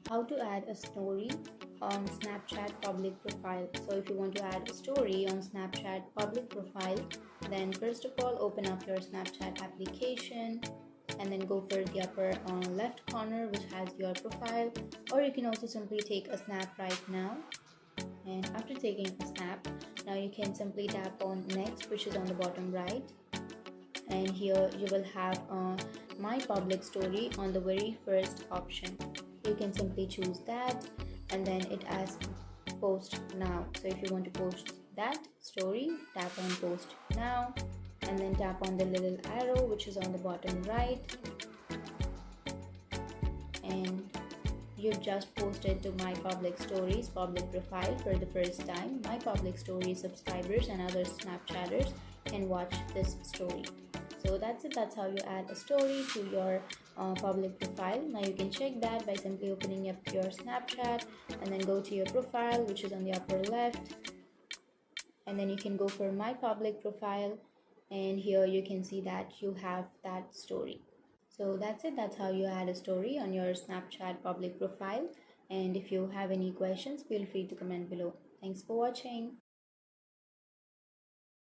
How to add a story on Snapchat public profile. So if you want to add a story on Snapchat public profile, then first of all open up your Snapchat application and then go for the upper left corner which has your profile, or you can also simply take a snap right now. And after taking a snap, now you can simply tap on next, which is on the bottom right, and here you will have my public story on the very first option. You can simply choose that, and then it asks post now. So if you want to post that story, tap on post now, and then tap on the little arrow which is on the bottom right, and you've just posted to my public stories public profile for the first time. My public stories subscribers and other Snapchatters can watch this story. So that's it. That's how you add a story to your public profile. Now you can check that by simply opening up your Snapchat and then go to your profile, which is on the upper left, and then you can go for my public profile, and here you can see that you have that story. So that's it. That's how you add a story on your Snapchat public profile. And if you have any questions, feel free to comment below. Thanks for watching.